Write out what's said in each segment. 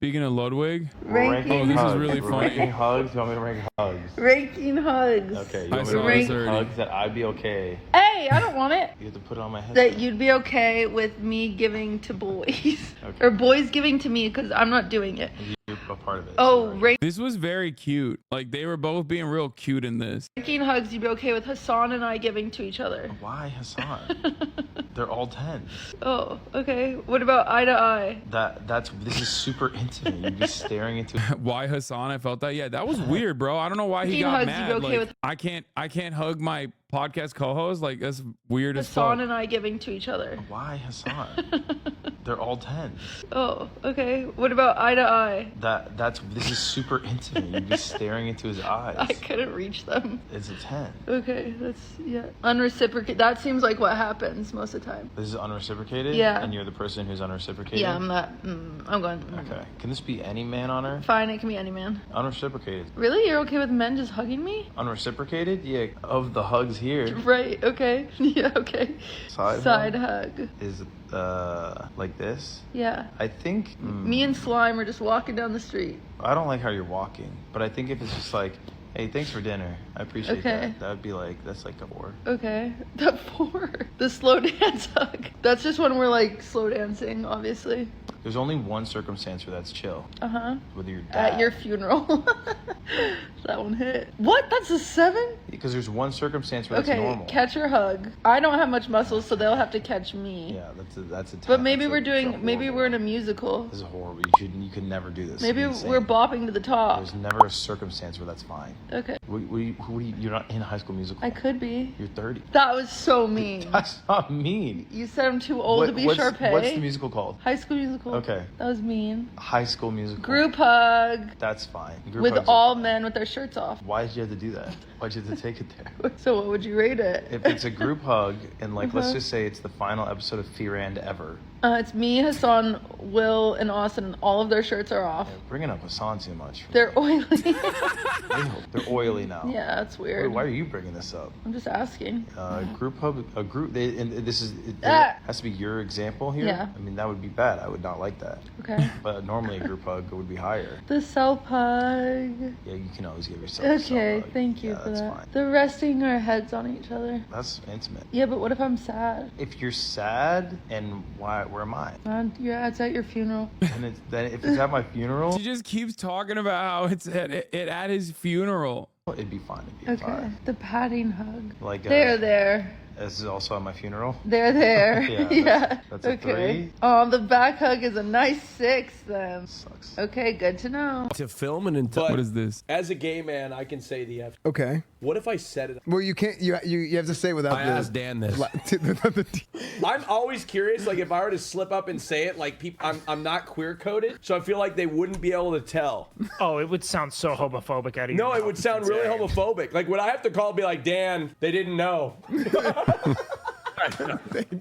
Speaking of Ludwig, Ranking this hugs. is really funny. Ranking hugs. You want me to rank hugs? Ranking hugs. Okay. You I want me saw to rank this already. hugs that I'd be okay? Hey, I don't want it. You have to put it on my head. That you'd be okay with me giving to boys. Okay. Or boys giving to me because I'm not doing it. You're a part of it. Oh, right. this was very cute. Like they were both being real cute in this. ranking hugs, you'd be okay with Hasan and I giving to each other. Why Hasan? They're all 10s. Oh, okay. What about eye to eye? This is super intimate. You'd be staring into. Why Hasan? I felt that. Yeah, that was weird, bro. I don't know why he got hugs, mad. you'd be okay Like, with- I can't hug my podcast co-host. Like that's weird as Hasan fuck. and I giving to each other. Why Hasan? They're all 10s. Oh, okay. What about eye to eye? This is super intimate. You'd be staring into his eyes. I couldn't reach them. It's a 10. Okay, that's, yeah. Unreciprocated. That seems like what happens most of the time. This is unreciprocated? Yeah. And you're the person who's unreciprocated? Yeah, I'm not. I'm going. Okay. Can this be any man on earth? Fine, it can be any man. Unreciprocated. Really? You're okay with men just hugging me? Unreciprocated? Yeah. Of the hugs here. Right, okay. Yeah, okay. Side hug. Is like this? Yeah. I think. Me and Slime are just walking down the street. I don't like how you're walking, but I think if it's just like, hey, thanks for dinner. I appreciate Okay. that. That would be like, that's like a 4. Okay. The 4. The slow dance hug. That's just when we're like slow dancing, obviously. There's only one circumstance where that's chill. Uh-huh. Whether you're dad. At your funeral. That one hit. What? That's a 7? Because there's one circumstance where Okay, that's normal. catch or hug. I don't have much muscles, so they'll have to catch me. Yeah, that's a 10. But maybe That's we're a maybe horrible we're in a one. musical. This is horrible. You could never do this. Maybe It's insane. we're bopping to the top. There's never a circumstance where that's fine. Okay. You're not in High School Musical. I could be. You're 30. That was so mean. That's not mean. You said I'm too old to be Sharpay. What's the musical called? High School Musical. Okay. That was mean. High School Musical. Group hug That's fine. Group with hugs are all fine. men with their shirts off. Why did you have to do that? Why'd you have to take it there? So what would you rate it? If it's a group hug and like let's Uh-huh. just say it's the final episode of Fear and Ever. It's me, Hasan, Will, and Austin, and all of their shirts are off. Yeah, bringing up Hasan too much. They're oily. Ew, they're oily now. Yeah, that's weird. Wait, why are you bringing this up? I'm just asking. Group hug, a group. And this is it Ah. has to be your example here. Yeah. I mean that would be bad. I would not like that. Okay. But normally a group hug would be higher. The self hug. Yeah, you can always give yourself. a Okay, self-hug. thank you Yeah, for that's that. Fine. The resting our heads on each other. That's intimate. Yeah, but what if I'm sad? If you're sad, and why? Where am I? It's at your funeral. And then if it's at my funeral, She just keeps talking about how it's at his funeral. it'd be fine. It'd be Okay. fine. The patting hug. Like There. This is also at my funeral. There. Yeah, Yeah. that's a okay. 3. The back hug is a nice 6 then. Sucks. Okay, good to know. To film and until. What is this? As a gay man, I can say the F. Okay. What if I said it? Well, you can't. You have to say it without I the. asked Dan this. the I'm always curious, like if I were to slip up and say it, like people, I'm not queer coded, so I feel like they wouldn't be able to tell. Oh, it would sound so homophobic out of No, your it mouth would sound really saying. homophobic. Like would I have to call and be like, Dan, they didn't know.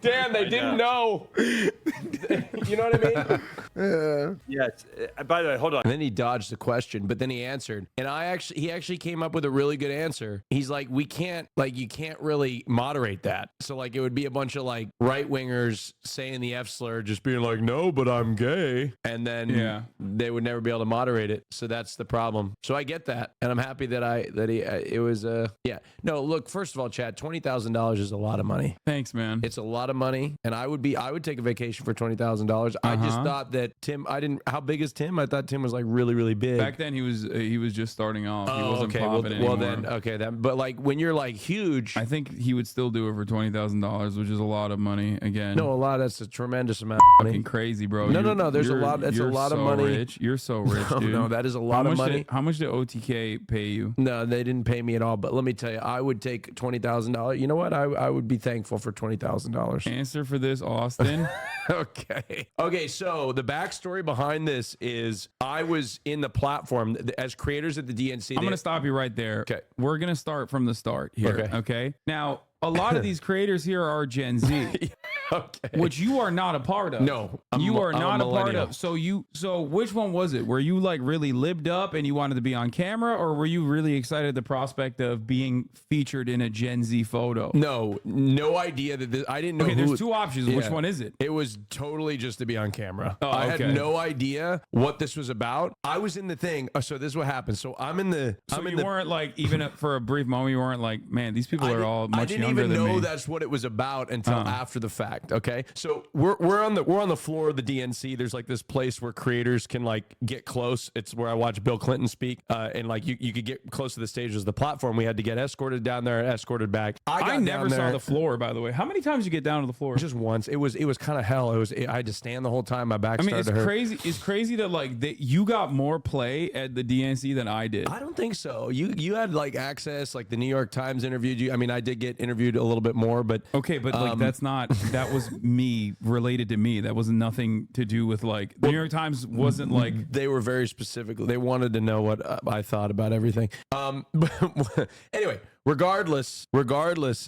Dan, they didn't know. You know what I mean? Yes. By the way, hold on. And then he dodged the question, but then he answered. And he actually came up with a really good answer. He's like, you can't really moderate that. So like it would be a bunch of like right wingers saying the F slur, just being like, no, but I'm gay. And then they would never be able to moderate it. So that's the problem. So I get that. And I'm happy no, look, first of all, Chad, $20,000 is a lot of money. Thanks, man. It's a lot of money. And I would take a vacation for $20,000. I just thought that Tim, how big is Tim? I thought Tim was like really, really big. Back then he was just starting off. He wasn't okay. popping anymore. But like when you're like huge, I think he would still do it for $20,000, which is a lot of money. Again, no, a lot. That's a tremendous amount of money. fucking crazy, bro. No. There's a lot. That's a you're lot of so money. Rich. You're so rich, dude. No, that is a lot of money. How much did OTK pay you? No, they didn't pay me at all. But let me tell you, I would take $20,000. You know what? I would be thankful for $20,000. Answer for this, Austin. Okay. So the backstory behind this is I was in the platform as creators at the DNC. I'm going to stop you right there. Okay. We're going to start from the start here. Okay. Now, a lot of these creators here are Gen Z. Okay. which you are not a part of. No, you are I'm not a part millennial. of. So which one was it? Were you like really libbed up and you wanted to be on camera, or were you really excited at the prospect of being featured in a Gen Z photo? No idea that this, I didn't know. Okay, who, there's two options. Which Yeah. one is it? It was totally just to be on camera. Oh, I had okay. no idea what this was about. I was in the thing. So this is what happened. So I'm in the. So I'm in you the. weren't like, even for a brief moment, you weren't like, man, these people are all I much didn't younger even than know me. that's what it was about until after the fact. Okay, so we're on the floor of the DNC. There's like this place where creators can like get close. It's where I watch Bill Clinton speak, and like you could get close to the stage as the platform. We had to get escorted down there, escorted back. I never down saw there the floor, by the way. How many times did you get down to the floor? just once. It was kind of hell. I had to stand the whole time. My back I mean, started it's to hurt. crazy. It's crazy that like that you got more play at the DNC than I did. I don't think so. You had like access, like the New York Times interviewed you. I mean, I did get interviewed a little bit more, but Okay, but like that was me related to me. That was nothing to do with like the New York Times wasn't like they were very specific. They wanted to know what I thought about everything. But anyway, regardless.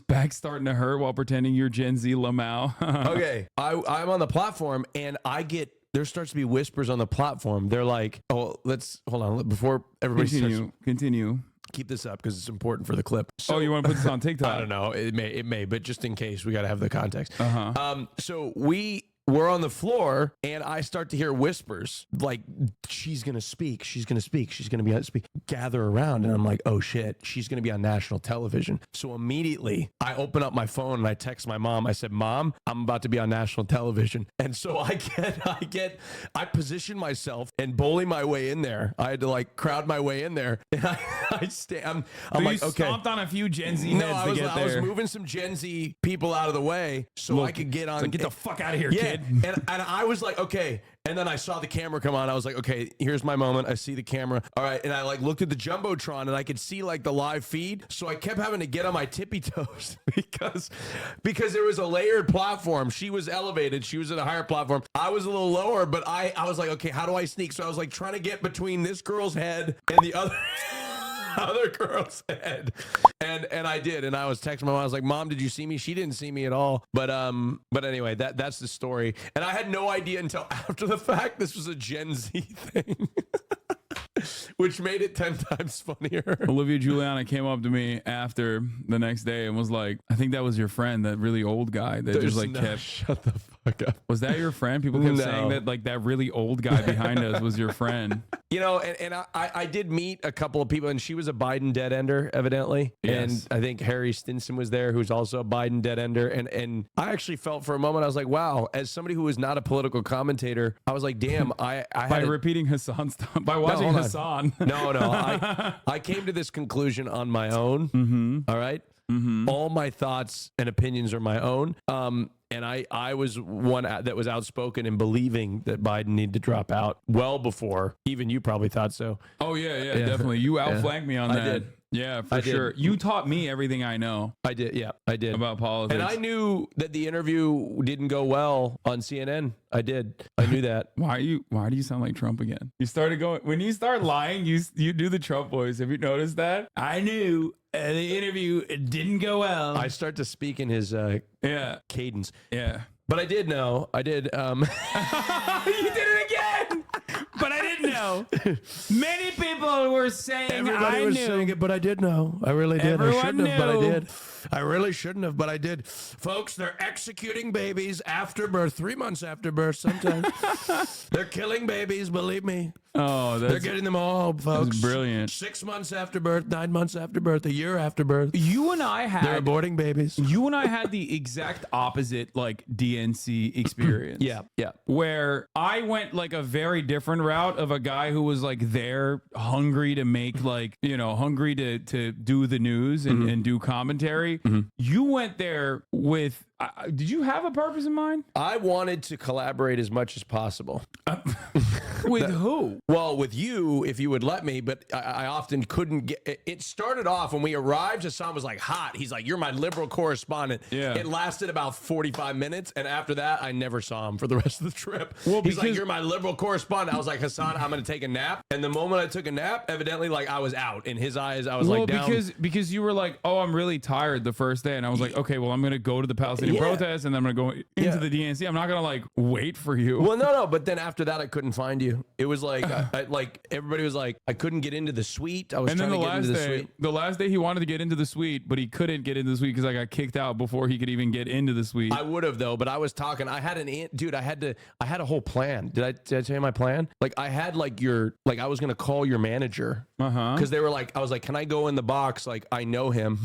back starting to hurt while pretending you're Gen Z Lamau. Okay, I'm on the platform and there starts to be whispers on the platform. They're like, oh, let's hold on before everybody starts. Continue. Keep this up because it's important for the clip. So, Oh, you want to put this on TikTok? I don't know. It may, but just in case, we got to have the context. So we're on the floor, and I start to hear whispers like, "She's gonna speak. She's gonna speak. She's gonna be on speak." Gather around, and I'm like, "Oh shit, she's gonna be on national television." So immediately, I open up my phone and I text my mom. I said, "Mom, I'm about to be on national television." And so I position myself and bully my way in there. I had to like crowd my way in there, and I'm So like, you okay. stomped on a few Gen Z heads No, to get I was there. moving some Gen Z people out of the way so I could get on. So get the fuck out of here, Yeah, kid. and I was like, okay. And then I saw the camera come on. I was like, okay, here's my moment. I see the camera. All right. And I like looked at the Jumbotron and I could see like the live feed. So I kept having to get on my tippy toes because there was a layered platform. She was elevated. She was at a higher platform. I was a little lower, but I was like, okay, how do I sneak? So I was like trying to get between this girl's head and the other girl's head, and I did, and I was texting my mom. I was like, "Mom, did you see me?" She didn't see me at all. But anyway, that's the story, and I had no idea until after the fact this was a Gen Z thing. Which made it 10 times funnier. Olivia Giuliana came up to me after the next day and was like, "I think that was your friend, that really old guy that just like kept." Shut the fuck up. Was that your friend? People kept No. saying that like that really old guy behind us was your friend. You know, and I did meet a couple of people, and she was a Biden dead ender, evidently. Yes. And I think Harry Stinson was there, who's also a Biden dead ender. And I actually felt for a moment, I was like, wow, as somebody who was not a political commentator, I was like, damn, I By had repeating Hasan stuff, by watching hold on. Hassan. No, I came to this conclusion on my own. All right. All my thoughts and opinions are my own. And I was one that was outspoken in believing that Biden needed to drop out well before even you probably thought so. Oh yeah, definitely. You outflanked me on that. I did. Yeah, for I did. sure. You taught me everything I know I did. Yeah, I did. about politics. And I knew that the interview didn't go well on CNN. I did. I knew that. Why do you sound like Trump again? You started going when you start lying. You do the Trump voice. Have you noticed that? I knew the interview didn't go well. I start to speak in his yeah, cadence. yeah. But I did know. I did. You did it again. But I didn't know. Many people were saying Everybody was knew. saying it, but I did know. I really did. Everyone I shouldn't have, but I knew. did. I really shouldn't have, but I did. Folks, they're executing babies after birth, 3 months after birth sometimes. They're killing babies, believe me. Oh, They're getting them all, folks. brilliant. 6 months after birth, 9 months after birth, a year after birth. You and I They're had aborting babies. you and I had the exact opposite like DNC experience. Yeah, yeah. Where I went like a very different route of a guy who was like there hungry to make like, hungry to do the news and do commentary. You went there with, did you have a purpose in mind? I wanted to collaborate as much as possible. With who? Well, with you, if you would let me, but I often couldn't get it. Started off when we arrived, Hasan was like hot. He's like, "You're my liberal correspondent." Yeah. It lasted about 45 minutes. And after that, I never saw him for the rest of the trip. Well, He's like, because- "You're my liberal correspondent." I was like, "Hasan, I'm going to take a nap." And the moment I took a nap, evidently, like I was out. In his eyes, I was like down. because you were like, "Oh, I'm really tired" the first day, and I was like, "Okay, well, I'm gonna go to the Palisades sitting protest, and then I'm going to go into the DNC. I'm not going to like wait for you. Well, no. But then after that, I couldn't find you. It was like, like everybody was like, I couldn't get into the suite. I was trying to get into the suite. The last day he wanted to get into the suite, but he couldn't get into the suite because I got kicked out before he could even get into the suite. I would have though, but I was talking. I had dude. I had a whole plan. Did I tell you my plan? Like I had like I was gonna call your manager because they were like, I was like, can I go in the box? Like I know him.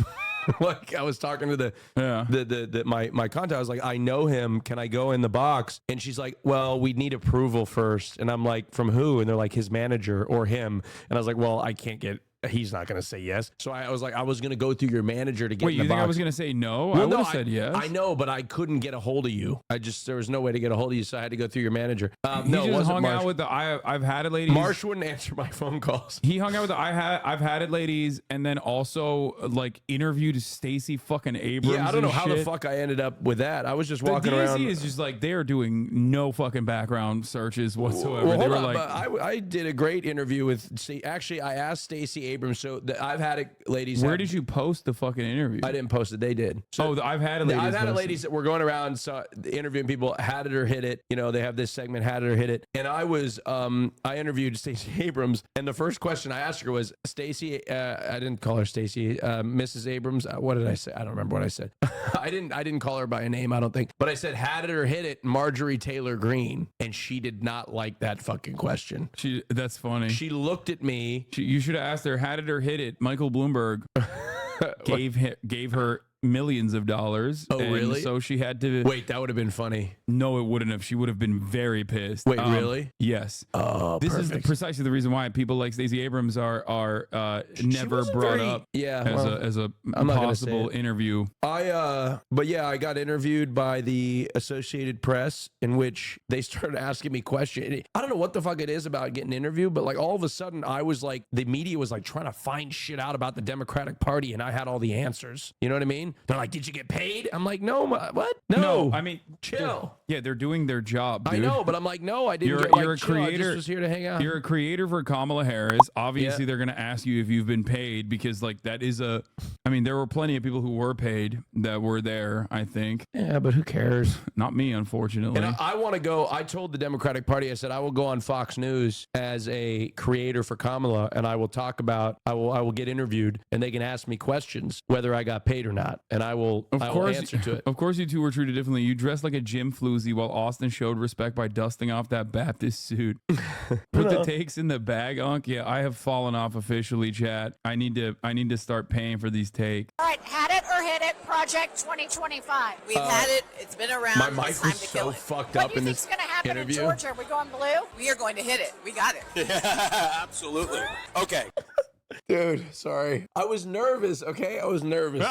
Like I was talking to my contact. I was like, I know him. Can I go in the box? And she's like, well, we need approval first. And I'm like, from who? And they're like, his manager or him. And I was like, well, I can't get. He's not going to say yes. So I was like, I was going to go through your manager to get in the box. Wait, you think I was going to say no? Well, I would have said yes. I know, but I couldn't get a hold of you. There was no way to get a hold of you, so I had to go through your manager. No, it wasn't Marsh. Out with the I've had it ladies. Marsh wouldn't answer my phone calls. He hung out with the I've had it ladies, and then also like interviewed Stacey fucking Abrams. Yeah, I don't know how the fuck I ended up with that. I was just walking around. The DNC is just like they are doing no fucking background searches whatsoever. Well, they were on, like, I did a great interview with. Actually, I asked Stacey Abrams. So I've had it, ladies. Where did you post the fucking interview? I didn't post it. They did. So I've had it, ladies. I've had it, ladies that were going around interviewing people. Had it or hit it. You know, they have this segment. Had it or hit it. And I was, I interviewed Stacey Abrams, and the first question I asked her was, Stacey. I didn't call her Stacey. Mrs. Abrams. What did I say? I don't remember what I said. I didn't call her by a name. I don't think. But I said, had it or hit it, Marjorie Taylor Greene, and she did not like that fucking question. That's funny. She looked at me. You should have asked her, had it or hit it. Michael Bloomberg gave her millions of dollars. Oh, really? So she had to wait. That would have been funny. No, it wouldn't have. She would have been very pissed. Wait, really? Yes. Oh, this perfect. is precisely the reason why people like Stacey Abrams are never brought up. Yeah, as a possible interview. But yeah, I got interviewed by the Associated Press, in which they started asking me questions. I don't know what the fuck it is about getting interviewed, but like all of a sudden, I was like, the media was like trying to find shit out about the Democratic Party, and I had all the answers. You know what I mean? They're like, did you get paid? I'm like, no, what? No. I mean, chill. They're doing their job, dude. I know, but I'm like, no, I didn't. You're a creator. I just was here to hang out. You're a creator for Kamala Harris. Obviously, they're going to ask you if you've been paid because, like, that is a. I mean, there were plenty of people who were paid that were there. I think. Yeah, but who cares? Not me, unfortunately. And I want to go. I told the Democratic Party, I said, I will go on Fox News as a creator for Kamala, and I will talk about. I will get interviewed, and they can ask me questions whether I got paid or not, and I will answer to it. Of course, you two were treated differently. You dressed like a gym floozy while Austin showed respect by dusting off that Baptist suit. Put the takes in the bag, Unc. Yeah, I have fallen off officially, chat. I need to start paying for these takes. All right, had it or hit it, Project 2025. We've had it. It's been around. My mic was so fucked up in this interview. What do you think's going to happen interview? in Georgia? Are we going blue? We are going to hit it. We got it. Yeah, absolutely. Okay. Dude, sorry. I was nervous, okay? I was nervous.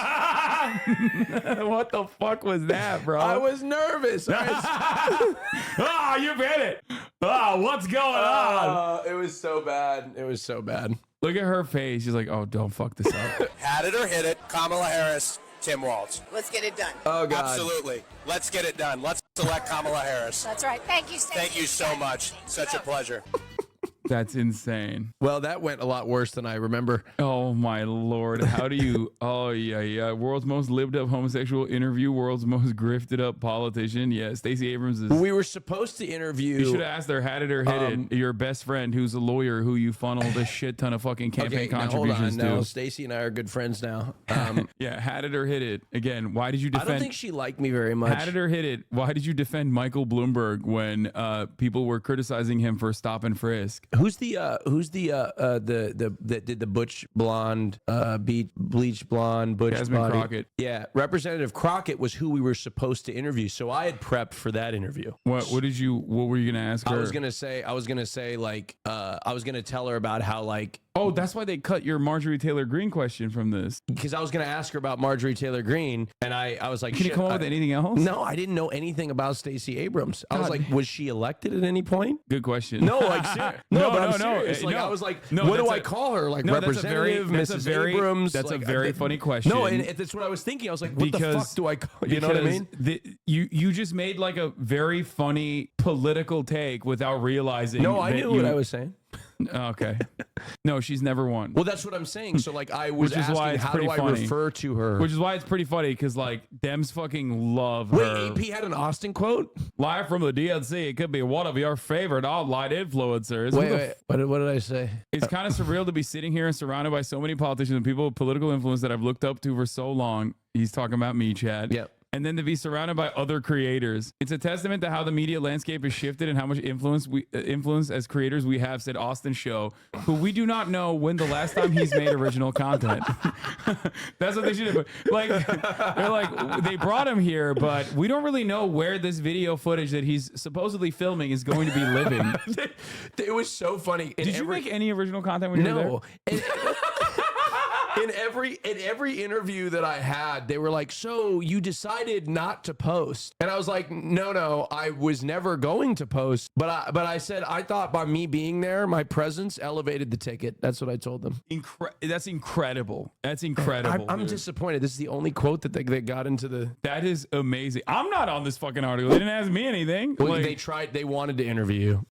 What the fuck was that, bro? I was nervous. You hit it. What's going on? It was so bad. It was so bad. Look at her face. She's like, oh, don't fuck this up. Had it or hit it. Kamala Harris, Tim Walz. Let's get it done. Oh, God. Absolutely. Let's get it done. Let's select Kamala Harris. That's right. Thank you, Stacey. Thank you so much. Such a pleasure. That's insane. Well, that went a lot worse than I remember. Oh my Lord. How do you, oh yeah. World's most lived up homosexual interview, world's most grifted up politician. Yeah, Stacey Abrams is. We were supposed to interview. You should have asked her, had it or hit it, your best friend who's a lawyer who you funneled a shit ton of fucking campaign contributions to. Now, Stacey and I are good friends now. Yeah, had it or hit it. Again, why did you defend? I don't think she liked me very much. Had it or hit it. Why did you defend Michael Bloomberg when people were criticizing him for stop and frisk? Who's the that did the butch blonde, bleach blonde, butch Jasmine body? Crockett. Yeah, Representative Crockett was who we were supposed to interview. So I had prepped for that interview. What were you gonna ask her? I was gonna say like I was gonna tell her about how like. Oh, that's why they cut your Marjorie Taylor Greene question from this. Because I was going to ask her about Marjorie Taylor Greene, and I was like, can you come up with anything else? No, I didn't know anything about Stacey Abrams. I was like, was she elected at any point? Good question. No, like, I'm serious. Like, no. I was like, no, what do I call her? Like, Representative Mrs. Abrams? That's like, a very funny question. No, and that's what I was thinking. I was like, what the fuck do I call? You know what I mean? You just made like a very funny political take without realizing. No, I knew what I was saying. Okay. No, she's never won. Well, that's what I'm saying. So like I was Which is asking, why it's how do pretty I funny. refer to her? Which is why it's pretty funny because like Dems fucking love her. Wait, AP had an Austin quote? Live from the DNC, it could be one of your favorite online influencers. Wait, what did I say? It's kind of surreal to be sitting here and surrounded by so many politicians and people with political influence that I've looked up to for so long. He's talking about me, Chad. Yep. And then to be surrounded by other creators. It's a testament to how the media landscape has shifted and how much influence as creators we have, said Austin Show, who we do not know when the last time he's made original content. That's what they should have. Like, they're like, they brought him here, but we don't really know where this video footage that he's supposedly filming is going to be living. It was so funny. Did you make any original content when you were there? In every interview that I had, they were like, "So you decided not to post?" And I was like, "No, I was never going to post." But I said I thought by me being there, my presence elevated the ticket. That's what I told them. That's incredible. That's incredible. I'm disappointed. This is the only quote that they got into the. That is amazing. I'm not on this fucking article. They didn't ask me anything. Well, Like, they wanted to interview you.